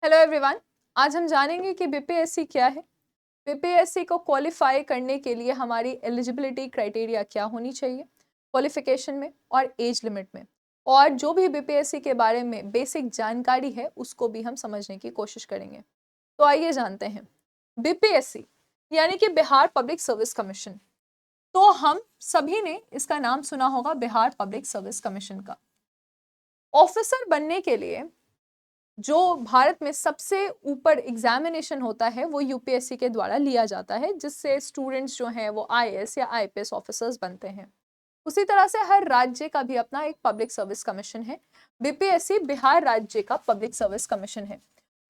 Hello everyone. आज हम जानेंगे कि बीपीएससी क्या है। बीपीएससी को क्वालिफाई करने के लिए हमारी एलिजिबिलिटी क्राइटेरिया क्या होनी चाहिए क्वालिफिकेशन में और एज लिमिट में, और जो भी बीपीएससी के बारे में बेसिक जानकारी है उसको भी हम समझने की कोशिश करेंगे। तो आइए जानते हैं बीपीएससी यानी कि बिहार पब्लिक सर्विस कमीशन। तो हम सभी ने इसका नाम सुना होगा, बिहार पब्लिक सर्विस कमीशन का। ऑफिसर बनने के लिए जो भारत में सबसे ऊपर एग्जामिनेशन होता है वो यूपीएससी के द्वारा लिया जाता है, जिससे स्टूडेंट्स जो हैं वो आईएएस या आईपीएस ऑफिसर्स बनते हैं। उसी तरह से हर राज्य का भी अपना एक पब्लिक सर्विस कमीशन है। बीपीएससी बिहार राज्य का पब्लिक सर्विस कमीशन है।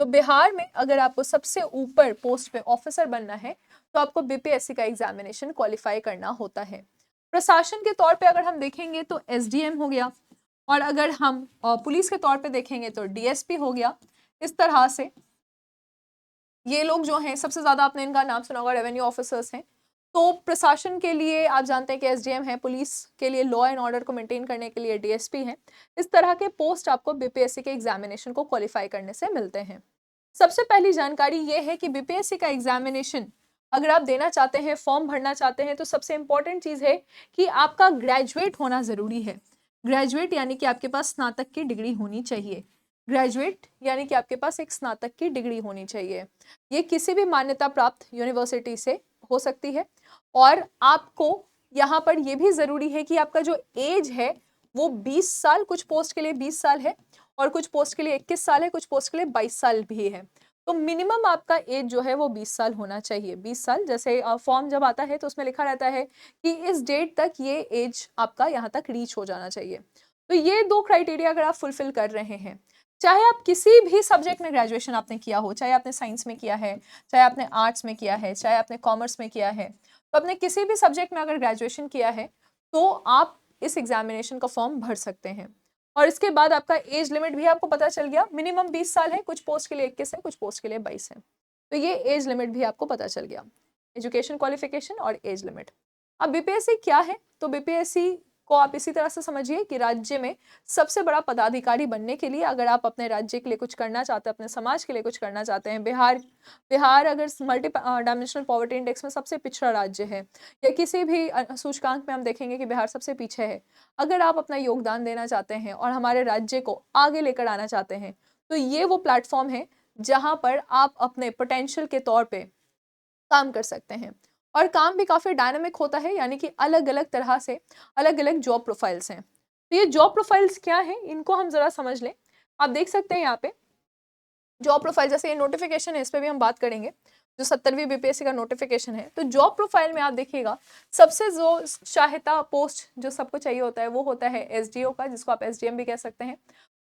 तो बिहार में अगर आपको सबसे ऊपर पोस्ट पे ऑफिसर बनना है तो आपको बीपीएससी का एग्जामिनेशन क्वालिफाई करना होता है। प्रशासन के तौर पे अगर हम देखेंगे तो एसडीएम हो गया, और अगर हम पुलिस के तौर पे देखेंगे तो डीएसपी हो गया। इस तरह से ये लोग जो हैं सबसे ज्यादा आपने इनका नाम सुना होगा, रेवेन्यू ऑफिसर्स हैं। तो प्रशासन के लिए आप जानते हैं कि एसडीएम है, पुलिस के लिए लॉ एंड ऑर्डर को मेंटेन करने के लिए डीएसपी है। इस तरह के पोस्ट आपको बीपीएससी के एग्जामिनेशन को क्वालिफाई करने से मिलते हैं। सबसे पहली जानकारी ये है कि बीपीएससी का एग्जामिनेशन अगर आप देना चाहते हैं, फॉर्म भरना चाहते हैं, तो सबसे इंपॉर्टेंट चीज है कि आपका ग्रेजुएट होना जरूरी है। ग्रेजुएट यानी कि आपके पास स्नातक की डिग्री होनी चाहिए। ग्रेजुएट यानी कि आपके पास एक स्नातक की डिग्री होनी चाहिए। ये किसी भी मान्यता प्राप्त यूनिवर्सिटी से हो सकती है। और आपको यहाँ पर यह भी जरूरी है कि आपका जो एज है वो 20 साल, कुछ पोस्ट के लिए 20 साल है और कुछ पोस्ट के लिए 21 साल है, कुछ पोस्ट के लिए 22 साल भी है। तो मिनिमम आपका एज जो है वो 20 साल होना चाहिए। 20 साल जैसे फॉर्म जब आता है तो उसमें लिखा रहता है कि इस डेट तक ये एज आपका यहाँ तक रीच हो जाना चाहिए। तो ये दो क्राइटेरिया अगर आप फुलफिल कर रहे हैं, चाहे आप किसी भी सब्जेक्ट में ग्रेजुएशन आपने किया हो, चाहे आपने साइंस में किया है, चाहे आपने आर्ट्स में किया है, चाहे आपने कॉमर्स में किया है, तो आपने किसी भी सब्जेक्ट में अगर ग्रेजुएशन किया है तो आप इस एग्जामिनेशन का फॉर्म भर सकते हैं। और इसके बाद आपका एज लिमिट भी आपको पता चल गया, मिनिमम 20 साल है, कुछ पोस्ट के लिए 21 है, कुछ पोस्ट के लिए 22 है। तो ये एज लिमिट भी आपको पता चल गया, एजुकेशन क्वालिफिकेशन और एज लिमिट। अब बीपीएससी क्या है, तो बीपीएससी को आप इसी तरह से समझिए कि राज्य में सबसे बड़ा पदाधिकारी बनने के लिए अगर आप अपने राज्य के लिए कुछ करना चाहते हैं, अपने समाज के लिए कुछ करना चाहते हैं, बिहार अगर मल्टी डायमेंशनल पॉवर्टी इंडेक्स में सबसे पिछड़ा राज्य है या किसी भी सूचकांक में हम देखेंगे कि बिहार सबसे पीछे है, अगर आप अपना योगदान देना चाहते हैं और हमारे राज्य को आगे लेकर आना चाहते हैं, तो ये वो प्लेटफॉर्म है जहां पर आप अपने पोटेंशियल के तौर पे काम कर सकते हैं। और काम भी काफी डायनामिक होता है, यानी कि अलग अलग तरह से अलग अलग जॉब प्रोफाइल्स हैं। तो ये जॉब प्रोफाइल्स क्या है, इनको हम जरा समझ लें। आप देख सकते हैं यहाँ पे जॉब प्रोफाइल, जैसे ये नोटिफिकेशन है, इस पर भी हम बात करेंगे, जो 70वीं बीपीएससी का नोटिफिकेशन है। तो जॉब प्रोफाइल में आप देखिएगा सबसे जो चाहता पोस्ट जो सबको चाहिए होता है वो होता है एसडीओ का, जिसको आप एसडीएम भी कह सकते हैं।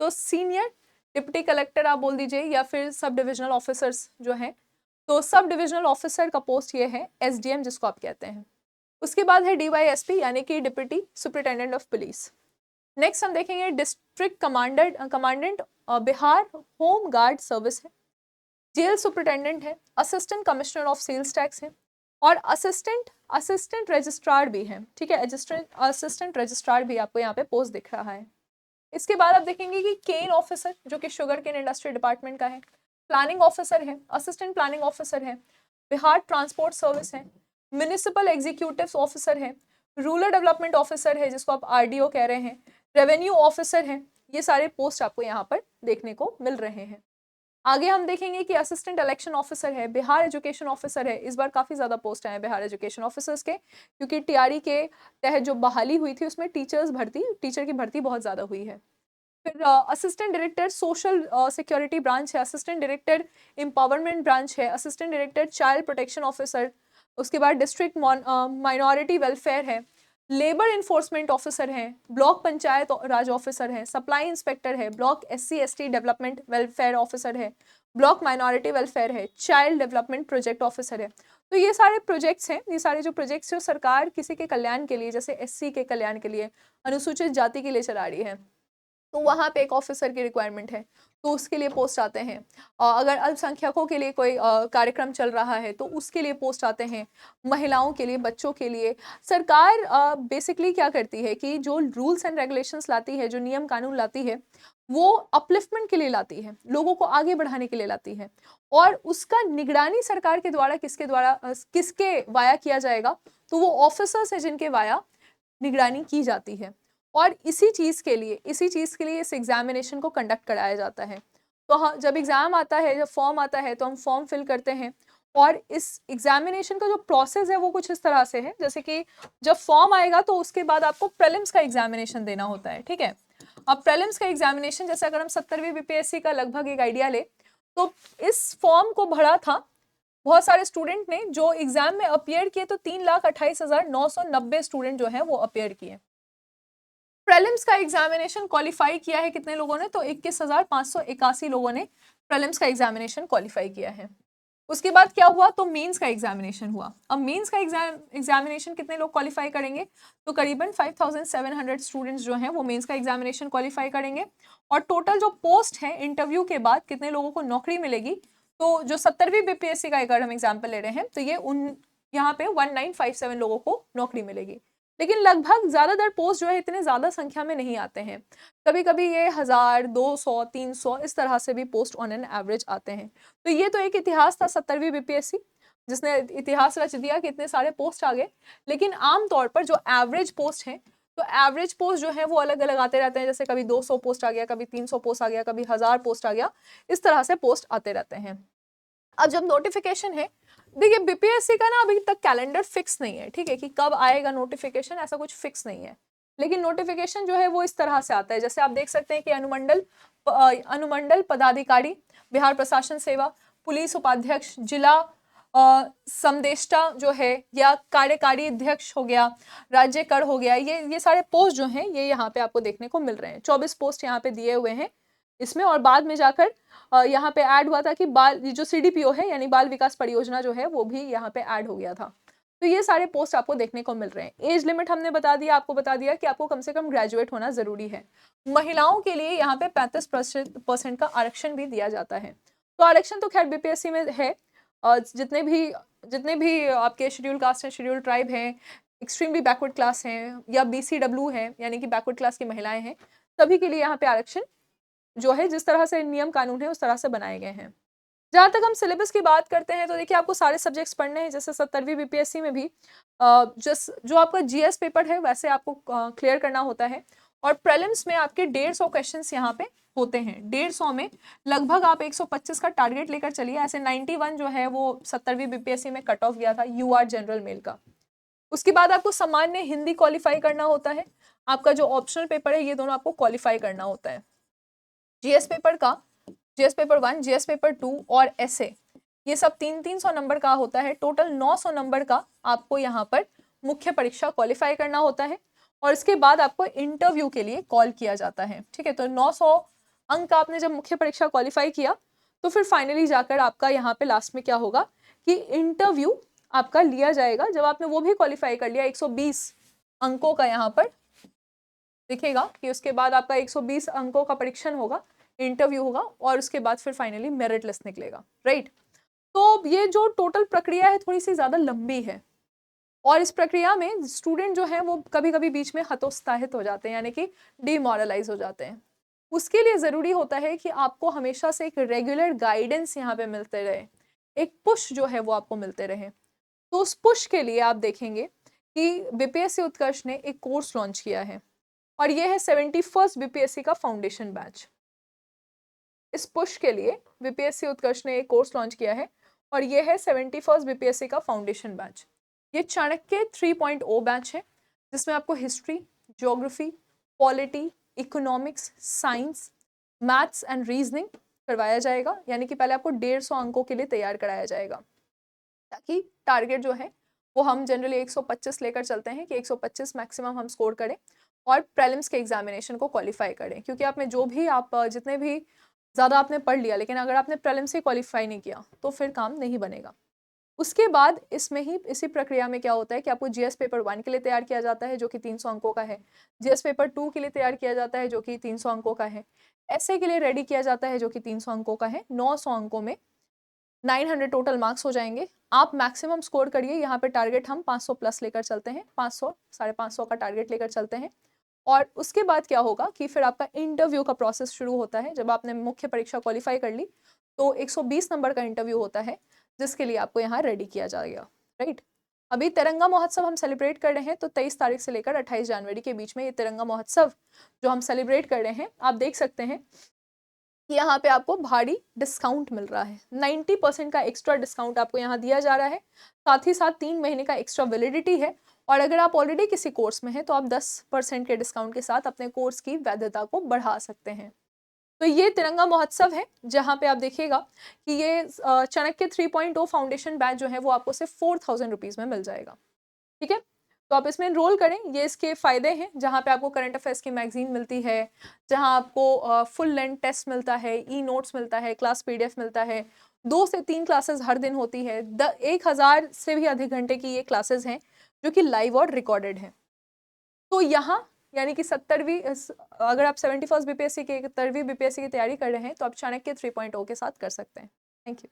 तो सीनियर डिप्टी कलेक्टर आप बोल दीजिए, या फिर सब डिविजनल ऑफिसर्स जो हैं, तो सब डिविजनल ऑफिसर का पोस्ट ये है एसडीएम जिसको आप कहते हैं। उसके बाद है डीवाईएसपी यानी कि deputy superintendent of police. Next हम देखेंगे district commandant Bihar home guard service है। जेल सुपरिटेंडेंट है, assistant commissioner of sales tax है, और असिस्टेंट रजिस्ट्रार भी है। ठीक है, असिस्टेंट रजिस्ट्रार भी आपको यहाँ पे पोस्ट दिख रहा है। इसके बाद आप देखेंगे कि केन ऑफिसर जो कि शुगर केन इंडस्ट्री डिपार्टमेंट का है, प्लानिंग ऑफिसर है, असिस्टेंट प्लानिंग ऑफिसर है, बिहार ट्रांसपोर्ट सर्विस है, म्युनिसिपल एग्जीक्यूटिव ऑफिसर है, रूरल डेवलपमेंट ऑफिसर है जिसको आप आरडीओ कह रहे हैं, रेवेन्यू ऑफिसर है। ये सारे पोस्ट आपको यहाँ पर देखने को मिल रहे हैं। आगे हम देखेंगे कि असिस्टेंट इलेक्शन ऑफिसर है, बिहार एजुकेशन ऑफिसर है। इस बार काफी ज्यादा पोस्ट आए हैं बिहार एजुकेशन ऑफिसर्स के, क्योंकि टीआरई के तहत जो बहाली हुई थी उसमें टीचर की भर्ती बहुत ज्यादा हुई है। फिर assistant director social security branch है, असिस्टेंट डायरेक्टर एम्पावरमेंट ब्रांच है, assistant director child protection officer. उसके बाद डिस्ट्रिक्ट माइनॉरिटी वेलफेयर है, लेबर इन्फोर्समेंट ऑफिसर हैं, ब्लॉक पंचायत राज ऑफिसर है, सप्लाई इंस्पेक्टर है, block SC ST development welfare officer है, ब्लॉक माइनॉरिटी वेलफेयर है, चाइल्ड डेवलपमेंट प्रोजेक्ट ऑफिसर है। तो ये सारे प्रोजेक्ट्स हैं, ये सारे जो प्रोजेक्ट्स जो सरकार किसी के कल्याण के लिए, जैसे एससी के कल्याण के लिए, अनुसूचित जाति के लिए चला रही है, तो वहां पे एक ऑफिसर की रिक्वायरमेंट है। तो उसके लिए पोस्ट आते हैं। अगर अल्पसंख्यकों के लिए कोई कार्यक्रम चल रहा है तो उसके लिए पोस्ट आते हैं। महिलाओं के लिए, बच्चों के लिए सरकार बेसिकली क्या करती है कि जो रूल्स एंड रेगुलेशंस लाती है, जो नियम कानून लाती है, वो अपलिफ्टमेंट के लिए लाती है, लोगों को आगे बढ़ाने के लिए लाती है। और उसका निगरानी सरकार के द्वारा किसके वाया किया जाएगा, तो वो ऑफिसर्स है जिनके वाया निगरानी की जाती है। और इसी चीज़ के लिए इस एग्जामिनेशन को कंडक्ट कराया जाता है। तो हाँ, जब एग्ज़ाम आता है, जब फॉर्म आता है, तो हम फॉर्म फिल करते हैं। और इस एग्जामिनेशन का जो प्रोसेस है वो कुछ इस तरह से है, जैसे कि जब फॉर्म आएगा तो उसके बाद आपको प्रीलिम्स का एग्जामिनेशन देना होता है, ठीक है। अब प्रीलिम्स का एग्जामिनेशन, जैसे अगर हम 70वीं बीपीएससी का लगभग एक आइडिया ले, तो इस फॉर्म को भरा था बहुत सारे स्टूडेंट ने जो एग्जाम में अपियर किए, तो 3,28,990 स्टूडेंट जो है वो अपियर किए। प्रीलिम्स का एग्जामिनेशन क्वालिफाई किया है कितने लोगों ने, तो 21,581 लोगों ने प्रीलिम्स का एग्जामिनेशन क्वालिफाई किया है। उसके बाद क्या हुआ, तो मेंस का एग्जामिनेशन हुआ। अब मेंस का एग्जामिनेशन कितने लोग क्वालिफाई करेंगे, तो करीबन 5,700 स्टूडेंट्स जो हैं वो मेंस का एग्जामिनेशन क्वालिफाई करेंगे। और टोटल जो पोस्ट है इंटरव्यू के बाद कितने लोगों को नौकरी मिलेगी, तो जो 70वीं बीपीएससी का अगर हम एग्जाम्पल ले रहे हैं तो ये यहाँ पे 1957 लोगों को नौकरी मिलेगी। लेकिन लगभग ज़्यादातर पोस्ट जो है इतने ज़्यादा संख्या में नहीं आते हैं, कभी कभी ये 1000, 200, 300 इस तरह से भी पोस्ट ऑन एन एवरेज आते हैं। तो ये तो एक इतिहास था 70वीं बीपीएससी, जिसने इतिहास रच दिया कि इतने सारे पोस्ट आ गए। लेकिन आमतौर पर जो एवरेज पोस्ट है, तो एवरेज पोस्ट जो है वो अलग अलग आते रहते हैं, जैसे कभी 200 पोस्ट आ गया, कभी 300 पोस्ट आ गया, कभी 1000 पोस्ट आ गया, इस तरह से पोस्ट आते रहते हैं। अब जब नोटिफिकेशन है, देखिए बीपीएससी का ना अभी तक कैलेंडर फिक्स नहीं है, ठीक है, कि कब आएगा नोटिफिकेशन, ऐसा कुछ फिक्स नहीं है। लेकिन नोटिफिकेशन जो है वो इस तरह से आता है, जैसे आप देख सकते हैं कि अनुमंडल पदाधिकारी, बिहार प्रशासन सेवा, पुलिस उपाध्यक्ष, जिला समदेष्टा जो है, या कार्यकारी अध्यक्ष हो गया, राज्य कर हो गया, ये सारे पोस्ट जो हैं ये यहाँ पे आपको देखने को मिल रहे हैं। 24 पोस्ट यहाँ पे दिए हुए हैं इसमें। और बाद में जाकर यहाँ पे ऐड हुआ था कि बाल जो सीडीपीओ है यानी बाल विकास परियोजना जो है वो भी यहाँ पे ऐड हो गया था। तो ये सारे पोस्ट आपको देखने को मिल रहे हैं। एज लिमिट हमने आपको बता दिया कि आपको कम से कम ग्रेजुएट होना जरूरी है। महिलाओं के लिए यहाँ पे 35% का आरक्षण भी दिया जाता है। तो आरक्षण तो खैर बीपीएससी में है, जितने भी आपके शेड्यूल कास्ट हैं, शेड्यूल ट्राइब हैं, एक्सट्रीमली बैकवर्ड क्लास हैं, या BCW है यानी कि बैकवर्ड क्लास की महिलाएं हैं, सभी के लिए यहाँ पे आरक्षण जो है जिस तरह से नियम कानून है उस तरह से बनाए गए हैं। जहाँ तक हम सिलेबस की बात करते हैं तो देखिए आपको सारे सब्जेक्ट्स पढ़ने हैं, जैसे 70वीं बीपीएससी में भी जो आपका जीएस पेपर है वैसे आपको क्लियर करना होता है। और प्रीलिम्स में आपके 150 क्वेश्चंस यहाँ पे होते हैं। 150 में लगभग आप 125 का टारगेट लेकर चलिए। ऐसे 91 जो है वो 70वीं बीपीएससी में कट ऑफ गया था यूआर जनरल मेल का। उसके बाद आपको सामान्य हिंदी क्वालिफाई करना होता है। आपका जो ऑप्शनल पेपर है ये दोनों आपको क्वालिफाई करना होता है। जीएस पेपर 1, जीएस पेपर 2 और ऐसे ये सब 300 नंबर का होता है। टोटल 900 नंबर का आपको यहाँ पर मुख्य परीक्षा क्वालिफाई करना होता है। और इसके बाद आपको इंटरव्यू के लिए कॉल किया जाता है, ठीक है। तो 900 अंक का आपने जब मुख्य परीक्षा क्वालिफाई किया तो फिर फाइनली जाकर आपका यहाँ पे लास्ट में क्या होगा कि इंटरव्यू आपका लिया जाएगा। जब आपने वो भी क्वालिफाई कर लिया 120 अंकों का, यहाँ पर दिखेगा कि उसके बाद आपका 120 अंकों का परीक्षण होगा, इंटरव्यू होगा, और उसके बाद फिर फाइनली मेरिट लिस्ट निकलेगा, राइट। तो ये जो टोटल प्रक्रिया है थोड़ी सी ज़्यादा लंबी है, और इस प्रक्रिया में स्टूडेंट जो है वो कभी कभी बीच में हतोत्साहित हो जाते हैं, यानी कि डिमोरलाइज हो जाते हैं। उसके लिए ज़रूरी होता है कि आपको हमेशा से एक रेगुलर गाइडेंस यहाँ पे मिलते रहे, एक पुश जो है वो आपको मिलते रहे। तो उस पुश के लिए आप देखेंगे कि बीपीएससी उत्कर्ष ने एक कोर्स लॉन्च किया है, और ये है 71st बीपीएससी का फाउंडेशन बैच। इस पुश के लिए बीपीएससी उत्कर्ष ने एक कोर्स लॉन्च किया है, और ये है 71st बीपीएससी का फाउंडेशन बैच। ये चाणक्य 3.0 बैच है, जिसमें आपको history, geography, polity, economics, science, maths and reasoning करवाया जाएगा। यानी कि पहले आपको 150 अंकों के लिए तैयार कराया जाएगा, ताकि टारगेट जो है वो हम जनरली 125 लेकर चलते हैं कि 125 मैक्सिमम हम स्कोर करें और प्रीलिम्स के एग्जामिनेशन को क्वालिफाई करें। क्योंकि आप में जो भी आप जितने भी ज़्यादा आपने पढ़ लिया, लेकिन अगर आपने प्रीलिम्स से क्वालिफाई नहीं किया तो फिर काम नहीं बनेगा। उसके बाद इसमें ही इसी प्रक्रिया में क्या होता है कि आपको जीएस पेपर 1 के लिए तैयार किया जाता है जो कि 300 अंकों का है, जीएस पेपर 2 के लिए तैयार किया जाता है जो कि 300 अंकों का है, एसए के लिए रेडी किया जाता है जो कि 300 अंकों का है। 900 अंकों में 900 टोटल मार्क्स हो जाएंगे। आप मैक्सिमम स्कोर करिए, यहाँ पे टारगेट हम 500 प्लस लेकर चलते हैं, 500 550 का टारगेट लेकर चलते हैं। और उसके बाद क्या होगा कि फिर आपका इंटरव्यू का प्रोसेस शुरू होता है। जब आपने मुख्य परीक्षा क्वालिफाई कर ली तो 120 नंबर का इंटरव्यू होता है जिसके लिए आपको यहाँ रेडी किया जाएगा, राइट। अभी तिरंगा महोत्सव हम सेलिब्रेट कर रहे हैं, तो 23 तारीख से लेकर 28 जनवरी के बीच में ये तिरंगा महोत्सव जो हम सेलिब्रेट कर रहे हैं, आप देख सकते हैं कि यहाँ पे आपको भारी डिस्काउंट मिल रहा है। 90% का एक्स्ट्रा डिस्काउंट आपको यहाँ दिया जा रहा है। साथ ही साथ 3 महीने का एक्स्ट्रा वैलिडिटी है, और अगर आप ऑलरेडी किसी कोर्स में हैं तो आप 10% के डिस्काउंट के साथ अपने कोर्स की वैधता को बढ़ा सकते हैं। तो ये तिरंगा महोत्सव है जहाँ पे आप देखिएगा कि ये चाणक्य 3.0 फाउंडेशन बैच जो है वो आपको सिर्फ 4000 रुपीज़ में मिल जाएगा, ठीक है। तो आप इसमें एनरोल करें, ये इसके फ़ायदे हैं। जहाँ पे आपको करंट अफेयर्स की मैगजीन मिलती है, जहाँ आपको फुल लेंथ टेस्ट मिलता है, ई नोट्स मिलता है, क्लास पीडीएफ मिलता है, 2 से 3 क्लासेस हर दिन होती है, 1000 से भी अधिक घंटे की ये क्लासेस हैं जो कि लाइव और रिकॉर्डेड हैं। तो यहाँ यानी कि 70वीं, अगर आप 71st बीपीएससी की 71वीं बीपीएससी की तैयारी कर रहे हैं तो आप चाणक्य 3.0 के साथ कर सकते हैं। Thank you.